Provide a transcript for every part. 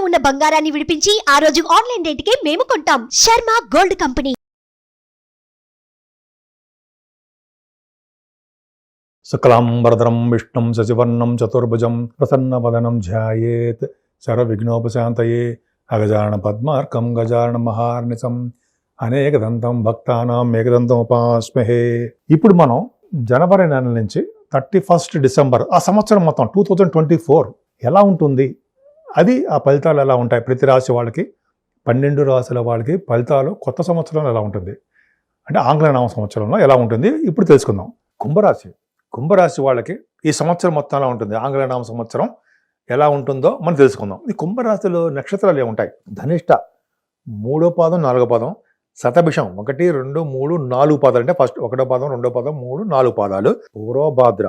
ఉన్న బంగారాన్ని విడిపించి ఆ రోజు ఆన్లైన్ రేటుకే మేము కొంటాం. Sharma gold company. శుక్లాంబరధరం విష్ణుం శశివర్ణం చతుర్భుజం ప్రసన్నవదనం ధ్యాయేత్ సర్వవిఘ్నోపశాంతయే అగజానన పద్మార్కం గజానన మహార్నిశం అనేకదంతం భక్తానాం ఏకదంతం ఉపాస్మహే. ఇప్పుడు మనం జనవరి నెల నుంచి 31 డిసెంబర్ ఆ సంవత్సరం మొత్తం 2024 ఎలా ఉంటుంది, అది ఆ ఫలితాలు ఎలా ఉంటాయి, ప్రతి రాశి వాళ్ళకి 12 రాశుల వాళ్ళకి ఫలితాలు కొత్త సంవత్సరంలో ఎలా ఉంటుంది అంటే ఆంగ్ల నామ సంవత్సరంలో ఎలా ఉంటుంది ఇప్పుడు తెలుసుకుందాం. కుంభరాశి వాళ్ళకి ఈ సంవత్సరం మొత్తం ఎలా ఉంటుంది, ఆంగ్ల నామ సంవత్సరం ఎలా ఉంటుందో మనం తెలుసుకుందాం. ఈ కుంభరాశిలో నక్షత్రాలు ఏముంటాయి? ధనిష్ట 3వ పాదం 4వ పాదం, శతభిషం 1, 2, 3, 4 పాదాలు, అంటే ఫస్ట్ 1వ పాదం 2వ పాదం 3, 4 పాదాలు, పూర్వభాద్ర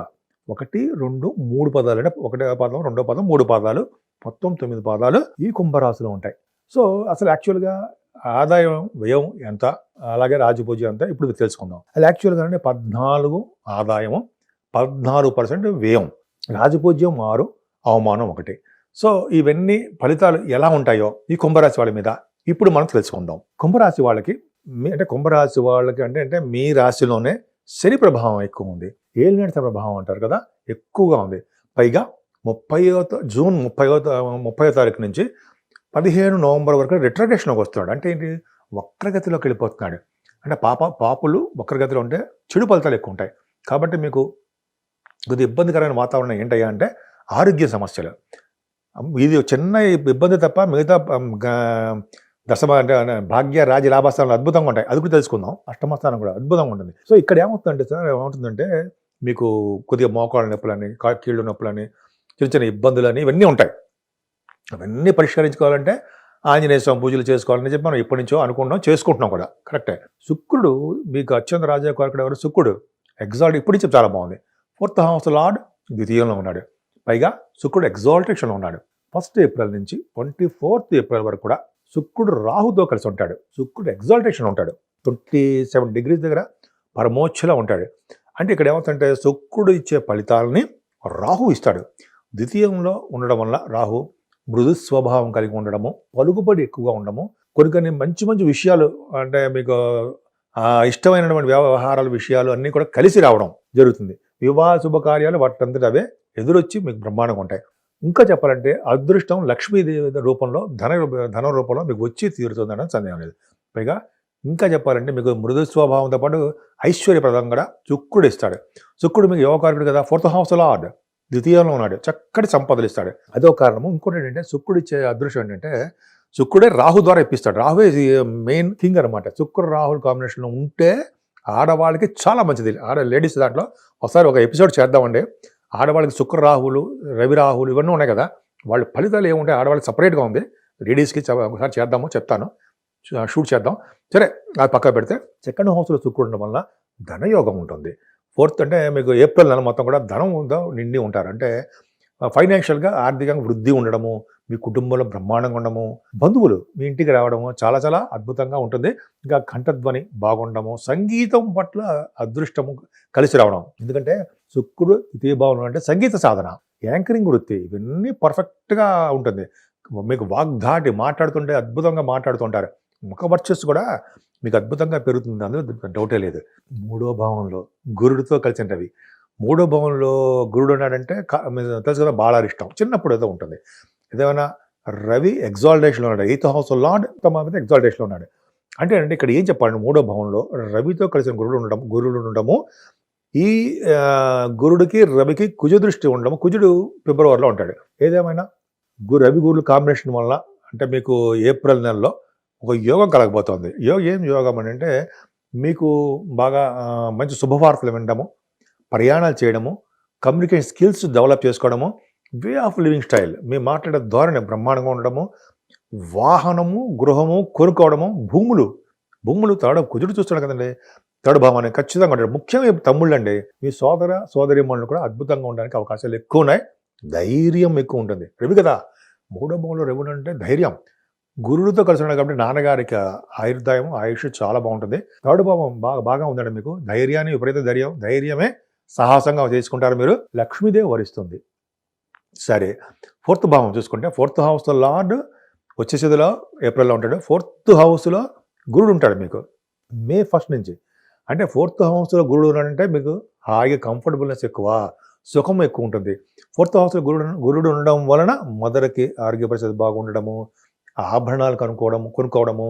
1, 2, 3 పాదాలు, అంటే 1వ పాదం 2వ పాదం 3 పాదాలు, మొత్తం 9 పాదాలు ఈ కుంభరాశిలో ఉంటాయి. సో అసలు యాక్చువల్గా ఆదాయం వ్యయం ఎంత, అలాగే రాజపూజ్యం ఎంత ఇప్పుడు తెలుసుకుందాం. అది యాక్చువల్గా అంటే 14 ఆదాయము, 14% వ్యయం, రాజపూజ్యం 6, అవమానం 1. సో ఇవన్నీ ఫలితాలు ఎలా ఉంటాయో ఈ కుంభరాశి వాళ్ళ మీద ఇప్పుడు మనం తెలుసుకుందాం. కుంభరాశి వాళ్ళకి అంటే మీ రాశిలోనే శని ప్రభావం ఎక్కువ ఉంది. ఏలినాటి ప్రభావం అంటారు కదా, ఎక్కువగా ఉంది. పైగా జూన్ 30వ తారీఖు నుంచి 15 నవంబర్ వరకు రిట్రగ్రేషన్లోకి వస్తున్నాడు. అంటే ఏంటి, వక్రగతిలోకి వెళ్ళిపోతున్నాడు. అంటే పాపులు వక్రగతిలో ఉంటే చెడు ఫలితాలు ఎక్కువ ఉంటాయి. కాబట్టి మీకు కొద్దిగా ఇబ్బందికరమైన వాతావరణం ఏంటయ్యా అంటే ఆరోగ్య సమస్యలు. ఇది చిన్న ఇబ్బంది తప్ప మిగతా అంటే భాగ్య రాజ్య లాభస్థానాలు అద్భుతంగా ఉంటాయి. అది కూడా తెలుసుకుందాం. అష్టమస్థానం కూడా అద్భుతంగా ఉంటుంది. సో ఇక్కడ ఏమవుతుందంటే మీకు కొద్దిగా మోకాళ్ళ నొప్పులని, కీళ్ళు నొప్పులని, చిన్న చిన్న ఇబ్బందులని ఇవన్నీ ఉంటాయి. అవన్నీ పరిష్కరించుకోవాలంటే ఆంజనేయ స్వామి పూజలు చేసుకోవాలని చెప్పి మనం ఇప్పటి నుంచో చేసుకుంటున్నాం కూడా. కరెక్టే. శుక్రుడు మీకు అత్యంత రాజాకారకుడు ఎవరు? శుక్రుడు ఎగ్జాల్ట్ ఇప్పుడు నుంచి చాలా బాగుంది. 4th హౌస్ లార్డ్ ద్వితీయంలో ఉన్నాడు. పైగా శుక్రుడు ఎగ్జాల్టేషన్లో ఉన్నాడు. 1 ఏప్రిల్ నుంచి 24th ఏప్రిల్ వరకు కూడా శుక్రుడు రాహుతో కలిసి ఉంటాడు. శుక్రుడు ఎగ్జాల్టేషన్ ఉంటాడు. 27 degrees దగ్గర పరమోచ్చలో ఉంటాడు. అంటే ఇక్కడ ఏమవుతుందంటే శుక్రుడు ఇచ్చే ఫలితాలని రాహు ఇస్తాడు. ద్వితీయంలో ఉండడం వల్ల రాహు మృదు స్వభావం కలిగి ఉండడము, పలుకుబడి ఎక్కువగా ఉండడము, కొన్ని మంచి మంచి విషయాలు, అంటే మీకు ఇష్టమైనటువంటి వ్యవహారాల విషయాలు అన్నీ కూడా కలిసి రావడం జరుగుతుంది. వివాహ శుభకార్యాలు వాటంతట అవే ఎదురొచ్చి మీకు బ్రహ్మాండంగా ఉంటాయి. ఇంకా చెప్పాలంటే అదృష్టం లక్ష్మీదేవి రూపంలో ధన రూపంలో మీకు వచ్చి తీరుతుందనే సందేహం లేదు. పైగా ఇంకా చెప్పాలంటే మీకు మృదు స్వభావంతో పాటు ఐశ్వర్యప్రదం కూడా శుక్రుడు ఇస్తాడు. శుక్రుడు మీకు యోగకారకుడు కదా, 4th హౌస్ లార్డ్ ద్వితీయంలో ఉన్నాడు. చక్కటి సంపదలు ఇస్తాడు. అదో కారణము. ఇంకోటి ఏంటంటే శుక్రుడు ఇచ్చే అదృష్టం ఏంటంటే శుక్రుడే రాహు ద్వారా ఇప్పిస్తాడు. రాహువే మెయిన్ థింగ్ అనమాట. శుక్రుడు రాహుల్ కాంబినేషన్లో ఉంటే ఆడవాళ్ళకి చాలా మంచిది. లేడీస్ దాంట్లో ఒకసారి ఒక ఎపిసోడ్ చేద్దామండి. ఆడవాళ్ళకి శుక్ర రాహులు, రవి రాహులు ఇవన్నీ ఉన్నాయి కదా, వాళ్ళ ఫలితాలు ఏముంటాయి ఆడవాళ్ళకి సపరేట్గా ఉంది. లేడీస్కి ఒకసారి చేద్దాము, చెప్తాను, షూట్ చేద్దాం. సరే, అది పక్క పెడితే 2nd హౌస్లో శుక్రుడు ఉండడం వల్ల ధనయోగం ఉంటుంది. 4th అంటే మీకు ఏప్రిల్ నెల మొత్తం కూడా ధనం నిండి ఉంటారు. అంటే ఫైనాన్షియల్గా ఆర్థికంగా వృద్ధి ఉండడము, మీ కుటుంబంలో బ్రహ్మాండంగా ఉండడము, బంధువులు మీ ఇంటికి రావడము చాలా చాలా అద్భుతంగా ఉంటుంది. ఇంకా కంఠధ్వని బాగుండడము, సంగీతం పట్ల అదృష్టము కలిసి రావడం. ఎందుకంటే శుక్రుడు ద్వితీయ భావంలో అంటే సంగీత సాధన, యాంకరింగ్ వృత్తి, ఇవన్నీ పర్ఫెక్ట్గా ఉంటుంది. మీకు వాగ్ధాటి మాట్లాడుతుంటే అద్భుతంగా మాట్లాడుతుంటారు. ముఖ వర్చస్సు కూడా మీకు అద్భుతంగా పెరుగుతుంది, అందులో డౌటే లేదు. 3వ భావంలో గురుడితో కలిసి ఉంటవి. 3వ భావంలో గురుడు ఉన్నాడంటే తెలుసు కదా, బాలారిష్టం చిన్నప్పుడు ఏదో ఉంటుంది. ఏదేమైనా రవి ఎగ్జాల్టేషన్లో ఉన్నాడు. 8th హౌస్ లార్డ్ తమ ఎగ్జాల్టేషన్లో ఉన్నాడు. అంటే ఇక్కడ ఏం చెప్పాలండి, 3వ భావంలో రవితో కలిసిన గురుడు ఉండడము, ఈ గురుడికి రవికి కుజ దృష్టి ఉండడము. కుజుడు ఫిబ్రవరిలో ఉంటాడు. ఏదేమైనా రవి గురుడు కాంబినేషన్ వల్ల అంటే మీకు ఏప్రిల్ నెలలో ఒక యోగం కలగబోతోంది. ఏం యోగం అని అంటే మీకు బాగా మంచి శుభవార్తలు వినడము, ప్రయాణాలు చేయడము, కమ్యూనికేషన్ స్కిల్స్ డెవలప్ చేసుకోవడము, వే ఆఫ్ లివింగ్ స్టైల్, మీ మాట్లాడే ధోరణి బ్రహ్మాండంగా ఉండడము, వాహనము, గృహము కొనుక్కోవడము, భూములు తాడు కుజుడు చూస్తున్నాడు కదండి, థర్డ్ భావాన్ని ఖచ్చితంగా ఉంటాడు. ముఖ్యంగా తమ్ముళ్ళు అండి, మీ సోదరిమణులు కూడా అద్భుతంగా ఉండడానికి అవకాశాలు ఎక్కువ ఉన్నాయి. ధైర్యం ఎక్కువ ఉంటుంది. రవి కదా, 3వ భావంలో రవి అంటే ధైర్యం. గురుడితో కలిసి ఉన్నాడు కాబట్టి నాన్నగారికి ఆయుష్ చాలా బాగుంటుంది. 3వ భావం బాగా ఉందండి మీకు. ధైర్యాన్ని విపరీత ధైర్యమే సాహసంగా చేసుకుంటారు మీరు. లక్ష్మీదేవి వరిస్తుంది. సరే, 4th భావం చూసుకుంటే 4th హౌస్ లార్డ్ వచ్చే స్థితిలో ఏప్రిల్లో ఉంటాడు. 4th హౌస్లో గురుడు ఉంటాడు మీకు మే 1 నుంచి. అంటే 4th హౌస్లో గురుడు ఉన్నాడంటే మీకు హాయిగా కంఫర్టబుల్నెస్ ఎక్కువ, సుఖం ఎక్కువ ఉంటుంది. 4th హౌస్లో గురుడు ఉండడం వలన మదర్కి ఆరోగ్య పరిస్థితి బాగుండడము, ఆభరణాలు కొనుక్కోవడము,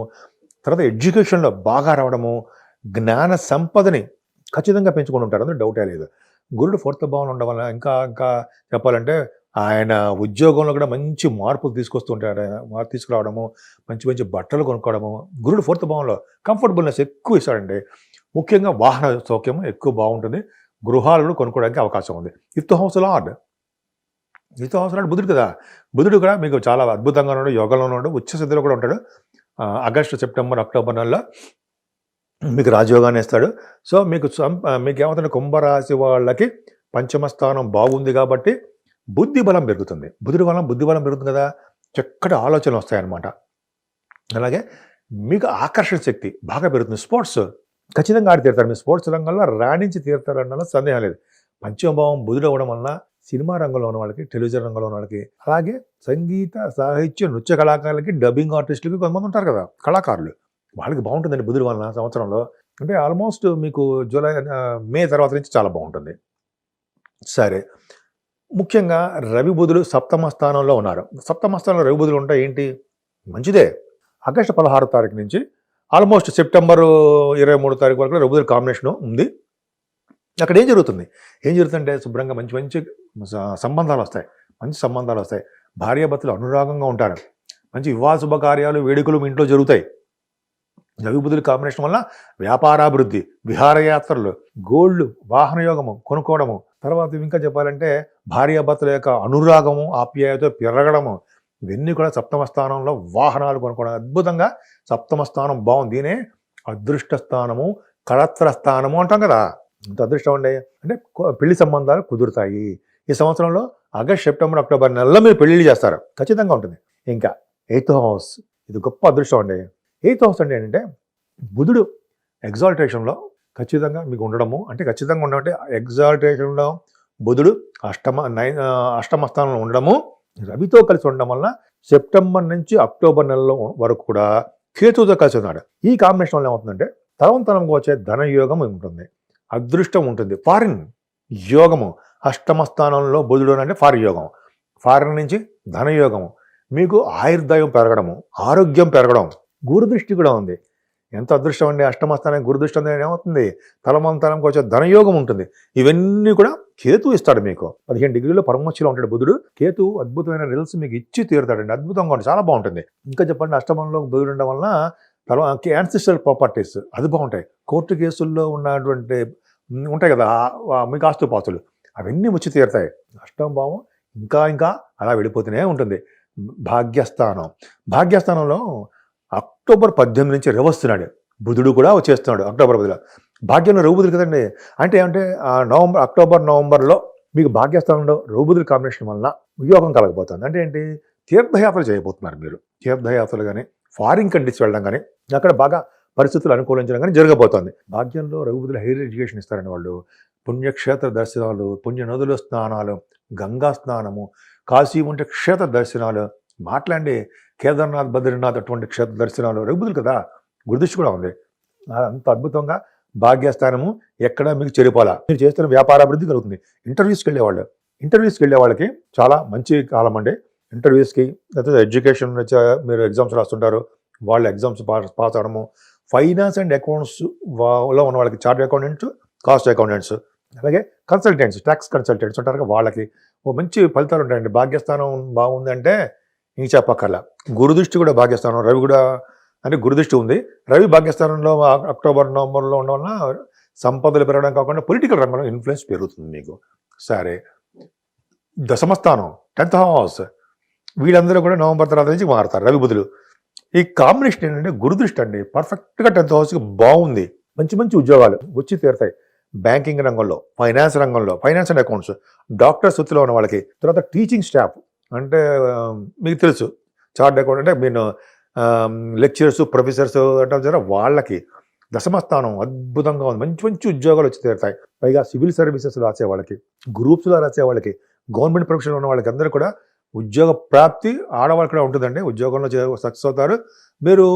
తర్వాత ఎడ్యుకేషన్లో బాగా రావడము, జ్ఞాన సంపదని ఖచ్చితంగా పెంచుకొని ఉంటారు, అందులో డౌటే లేదు. గురుడు 4th భావంలో ఉండడం వల్ల ఇంకా చెప్పాలంటే ఆయన ఉద్యోగంలో కూడా మంచి మార్పులు తీసుకొస్తుంటాడు. ఆయన మార్పు తీసుకురావడము, మంచి మంచి బట్టలు కొనుక్కోవడము. గురుడు 4th భావంలో కంఫర్టబుల్నెస్ ఎక్కువ ఇస్తాడండి. ముఖ్యంగా వాహన సౌఖ్యం ఎక్కువ బాగుంటుంది. గృహాలు కూడా కొనుక్కోవడానికి అవకాశం ఉంది. 5th హౌస్ లార్డ్ బుధుడు కదా. బుధుడు కూడా మీకు చాలా అద్భుతంగా ఉన్నాడు, యోగంలో ఉన్నాడు, ఉచ్చ స్థితిలో కూడా ఉంటాడు. ఆగస్టు, సెప్టెంబర్, అక్టోబర్ నెలలో మీకు రాజయోగాన్ని ఇస్తాడు. సో మీకు ఏమవుతుంది, కుంభరాశి వాళ్ళకి పంచమ స్థానం బాగుంది కాబట్టి బుద్ధి బలం పెరుగుతుంది. బుద్ధి బలం పెరుగుతుంది కదా, చక్కటి ఆలోచనలు వస్తాయన్నమాట. అలాగే మీకు ఆకర్షణ శక్తి బాగా పెరుగుతుంది. స్పోర్ట్స్ ఖచ్చితంగా ఆడి తీరుతారు. మీ స్పోర్ట్స్ రంగంలో రాణించి తీరుతారన్న సందేహం లేదు. పంచమభావం బుధుడు అవ్వడం వల్ల సినిమా రంగంలో ఉన్న వాళ్ళకి, టెలివిజన్ రంగంలో ఉన్న వాళ్ళకి, అలాగే సంగీత, సాహిత్య, నృత్య కళాకారులకి, డబ్బింగ్ ఆర్టిస్టులకి కొంతమంది ఉంటారు కదా కళాకారులు, వాళ్ళకి బాగుంటుందండి బుధుడు వలన సంవత్సరంలో. అంటే ఆల్మోస్ట్ మీకు మే తర్వాత నుంచి చాలా బాగుంటుంది. సరే, ముఖ్యంగా రవి బుధులు సప్తమ స్థానంలో ఉన్నారు. సప్తమ స్థానంలో రవి బుధులు ఉంటాయి ఏంటి, మంచిదే. ఆగస్టు 16 తారీఖు నుంచి ఆల్మోస్ట్ సెప్టెంబర్ 23 తారీఖు వరకు రవి బుధుల కాంబినేషన్ ఉంది. అక్కడ ఏం జరుగుతుందంటే శుభ్రంగా మంచి సంబంధాలు వస్తాయి, మంచి సంబంధాలు వస్తాయి. భార్యాభర్తలు అనురాగంగా ఉంటారు. మంచి వివాహ శుభకార్యాలు, వేడుకలు మీ ఇంట్లో జరుగుతాయి. రవి బుధుల కాంబినేషన్ వల్ల వ్యాపారాభివృద్ధి, విహారయాత్రలు, గోల్డ్, వాహన యోగము కొనుక్కోవడము, తర్వాత ఇంకా చెప్పాలంటే భార్యాభర్తల యొక్క అనురాగము, ఆప్యాయత పెరగడము, ఇవన్నీ కూడా సప్తమ స్థానంలో వాహనాలు కొనుక్కోవడం. అద్భుతంగా సప్తమ స్థానం బాగుంది. దీనే అదృష్ట స్థానము, కళత్ర స్థానము అంటాం కదా. ఇంత అదృష్టం అండి. అంటే పెళ్లి సంబంధాలు కుదురుతాయి. ఈ సంవత్సరంలో ఆగస్ట్, సెప్టెంబర్, అక్టోబర్ నెలలో మీరు పెళ్లిళ్ళు చేస్తారు, ఖచ్చితంగా ఉంటుంది. ఇంకా 8th హౌస్, ఇది గొప్ప అదృష్టం అండి. 8th హౌస్ అంటే ఏంటంటే బుధుడు ఎగ్జాల్టేషన్లో ఖచ్చితంగా మీకు ఉండడము. అంటే ఖచ్చితంగా ఉండడం ఎగ్జాల్టేషన్లో బుధుడు అష్టమ స్థానంలో ఉండడము, రవితో కలిసి ఉండడం వల్ల సెప్టెంబర్ నుంచి అక్టోబర్ నెలలో వరకు కూడా కేతుతో కలిసి ఉన్నాడు. ఈ కాంబినేషన్ వల్ల ఏమవుతుందంటే తరంతరంగా వచ్చే ధనయోగం ఉంటుంది, అదృష్టం ఉంటుంది. ఫారిన్ యోగము, అష్టమ స్థానంలో బుధుడు అంటే ఫారిన్ యోగం, ఫారిన్ నుంచి ధనయోగము, మీకు ఆయుర్దాయం పెరగడము, ఆరోగ్యం పెరగడం, గురుదృష్టి కూడా ఉంది. ఎంత అదృష్టం అండి. అష్టమ స్థానానికి గురుదృష్టి అనేది ఏమవుతుంది, తలంకి వచ్చే ధనయోగం ఉంటుంది. ఇవన్నీ కూడా కేతు ఇస్తాడు మీకు. 15 డిగ్రీలో పరమోచ్చిలో ఉంటాడు బుధుడు. కేతు అద్భుతమైన రిజల్ట్స్ మీకు ఇచ్చి తీరుతాడండి. అద్భుతంగా ఉంటుంది, చాలా బాగుంటుంది. ఇంకా చెప్పండి, అష్టమంలో బుధుడు ఉండడం వలన యాన్సిస్ట్రల్ ప్రాపర్టీస్ అది బాగుంటాయి. కోర్టు కేసుల్లో ఉన్నటువంటి ఉంటాయి కదా మీకు ఆస్తుపాస్తులు, అవన్నీ వచ్చి తీరుతాయి. అష్టమ భావం ఇంకా అలా వెళ్ళిపోతూనే ఉంటుంది. భాగ్యస్థానంలో అక్టోబర్ 18 నుంచి రవి వస్తున్నాడు, బుధుడు కూడా వచ్చేస్తున్నాడు అక్టోబర్ 10. భాగ్యంలో రవి బుధుడు కదండి. అంటే అక్టోబర్, నవంబర్లో మీకు భాగ్యస్థానంలో రవి బుధుడు కాంబినేషన్ వలన యోగం కలగబోతుంది. అంటే ఏంటి, తీర్థయాత్రలు చేయబోతున్నారు మీరు. తీర్థయాత్రలు కానీ, ఫారిన్ కంట్రీస్ వెళ్ళడం కానీ, అక్కడ బాగా పరిస్థితులు అనుకూలించడం కానీ జరగబోతోంది. భాగ్యంలో రవి బుధులు హైయర్ ఎడ్యుకేషన్ ఇస్తారండి వాళ్ళు. పుణ్యక్షేత్ర దర్శనాలు, పుణ్య నదుల స్నానాలు, గంగా స్నానము, కాశీ వంటి క్షేత్ర దర్శనాలు, మాట్లాడి కేదార్నాథ్, బద్రీనాథ్ అటువంటి క్షేత్ర దర్శనాలు, రవి బుధులు కదా, గురుదృష్టి కూడా ఉంది. అంత అద్భుతంగా భాగ్యస్థానము ఎక్కడ మీకు చెరిపోలా. మీరు చేస్తున్న వ్యాపారాభివృద్ధి కలుగుతుంది. ఇంటర్వ్యూస్కి వెళ్ళే వాళ్ళకి చాలా మంచి కాలం అండి. ఇంటర్వ్యూస్కి, లేకపోతే ఎడ్యుకేషన్ మీరు ఎగ్జామ్స్ రాస్తుంటారు, వాళ్ళ ఎగ్జామ్స్ పాస్ అవడము, ఫైనాన్స్ అండ్ అకౌంట్స్ లో ఉన్న వాళ్ళకి, చార్టెడ్ అకౌంటెంట్స్, కాస్ట్ అకౌంటెంట్స్, అలాగే కన్సల్టెంట్స్, ట్యాక్స్ కన్సల్టెంట్స్ ఉంటారు, వాళ్ళకి మంచి ఫలితాలు ఉంటాయండి. భాగ్యస్థానం బాగుందంటే ఇంక చెప్పక్కర్లా. గురుదృష్టి కూడా భాగ్యస్థానం, రవి కూడా అంటే గురుదృష్టి ఉంది. రవి భాగ్యస్థానంలో అక్టోబర్, నవంబర్లో ఉండడం వల్ల సంపదలు పెరగడం కాకుండా పొలిటికల్ రంగంలో ఇన్ఫ్లుయెన్స్ పెరుగుతుంది మీకు. సరే, దశమస్థానం 10th హౌస్, వీళ్ళందరూ కూడా నవంబర్ తర్వాత నుంచి మారుతారు రవి బుధులు. ఈ కాంబినేషన్ ఏంటంటే గురుదృష్టి అండి. పర్ఫెక్ట్గా 10th హౌస్కి బాగుంది. మంచి ఉద్యోగాలు వచ్చి తీరుతాయి. బ్యాంకింగ్ రంగంలో, ఫైనాన్స్ రంగంలో, ఫైనాన్స్ అండ్ అకౌంట్స్, డాక్టర్స్ వృత్తిలో ఉన్న వాళ్ళకి, తర్వాత టీచింగ్ స్టాఫ్ అంటే మీకు తెలుసు, చార్టెడ్ అకౌంట్ అంటే మీరు లెక్చరర్స్, ప్రొఫెసర్స్ అంటే వాళ్ళకి దశమస్థానం అద్భుతంగా ఉంది. మంచి ఉద్యోగాలు వచ్చి తీరుతాయి. పైగా సివిల్ సర్వీసెస్ రాసే వాళ్ళకి, గ్రూప్స్లో రాసే వాళ్ళకి, గవర్నమెంట్ ప్రొఫెషన్ ఉన్న వాళ్ళకి అందరూ కూడా ఉద్యోగ ప్రాప్తి ఆడవాళ్ళకి కూడా ఉంటుందండి. ఉద్యోగంలో సక్సెస్ అవుతారు. మీరు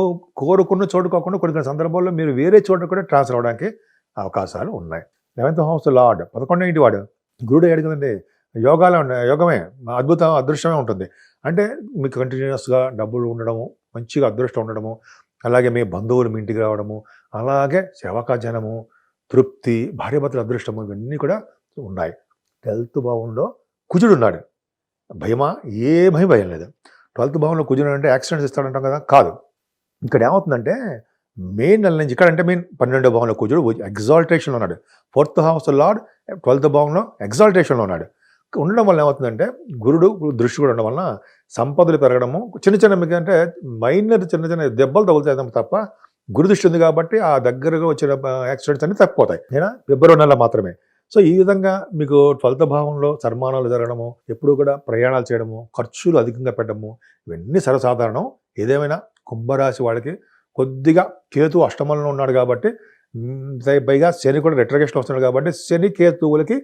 కోరుకున్న చోటు కాకుండా కొన్ని కొన్ని సందర్భాల్లో మీరు వేరే చోట కూడా ట్రాన్స్ఫర్ అవ్వడానికి అవకాశాలు ఉన్నాయి. 11th హౌస్ లార్డ్ 11వ ఇంటి వాడు గురుడు అయ్యాడు కదండి. యోగమే అద్భుతం అదృష్టమే ఉంటుంది. అంటే మీకు కంటిన్యూస్గా డబ్బులు ఉండడము, మంచిగా అదృష్టం ఉండడము, అలాగే మీ బంధువులు మీ ఇంటికి రావడము, అలాగే సేవకాజనము, తృప్తి, భార్యాభర్తల అదృష్టము, ఇవన్నీ కూడా ఉన్నాయి. 12th భావంలో కుజుడు ఉన్నాడు. భయమా? భయం లేదు. 12th భావంలో కుజుడు అంటే యాక్సిడెంట్స్ ఇస్తాడంటాం కదా, కాదు. ఇక్కడ ఏమవుతుందంటే మెయిన్ నెల నుంచి ఇక్కడ అంటే మెయిన్ 12వ భావంలో కుజుడు ఎగ్జాల్టేషన్లో ఉన్నాడు. 4th హౌస్ లార్డ్ 12th భావంలో ఎగ్జాల్టేషన్లో ఉన్నాడు. ఉండడం వల్ల ఏమవుతుందంటే గురుడు దృష్టి కూడా ఉండడం వలన సంపదలు పెరగడము, చిన్న చిన్న మీకు అంటే మైనర్ చిన్న చిన్న దెబ్బలు తగులుతాయి తప్ప గురు దృష్టి ఉంది కాబట్టి ఆ దగ్గరగా వచ్చిన యాక్సిడెంట్స్ అన్ని తప్పిపోతాయి. ఫిబ్రవరి నెల మాత్రమే. సో ఈ విధంగా మీకు 12th భావంలో సన్మానాలు జరగడము, ఎప్పుడూ కూడా ప్రయాణాలు చేయడము, ఖర్చులు అధికంగా పెట్టడము, ఇవన్నీ సర్వసాధారణం. ఏదేమైనా కుంభరాశి వాళ్ళకి కొద్దిగా కేతు అష్టమంలో ఉన్నాడు కాబట్టి, పైగా శని కూడా రెట్రగేషన్ వస్తున్నాడు కాబట్టి శని కేతువులకి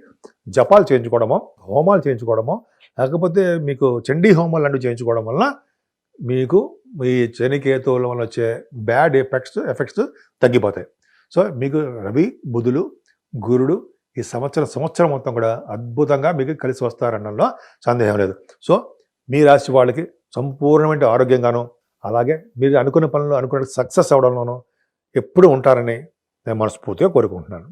జపాలు చేయించుకోవడమో, హోమాలు చేయించుకోవడమో, లేకపోతే మీకు చండీ హోమాలు లాంటివి చేయించుకోవడం వలన మీకు ఈ శని కేతువుల వల్ల వచ్చే బ్యాడ్ ఎఫెక్ట్స్ తగ్గిపోతాయి. సో మీకు రవి, బుధులు, గురుడు ఈ సంవత్సరం మొత్తం కూడా అద్భుతంగా మీకు కలిసి వస్తారనడంలో సందేహం లేదు. సో మీ రాశి వాళ్ళకి సంపూర్ణమైన ఆరోగ్యంగాను, అలాగే మీరు అనుకున్న పనులు అనుకున్న సక్సెస్ అవడంలోనూ ఎప్పుడు ఉంటారని నేను మనస్ఫూర్తిగా కోరుకుంటున్నాను.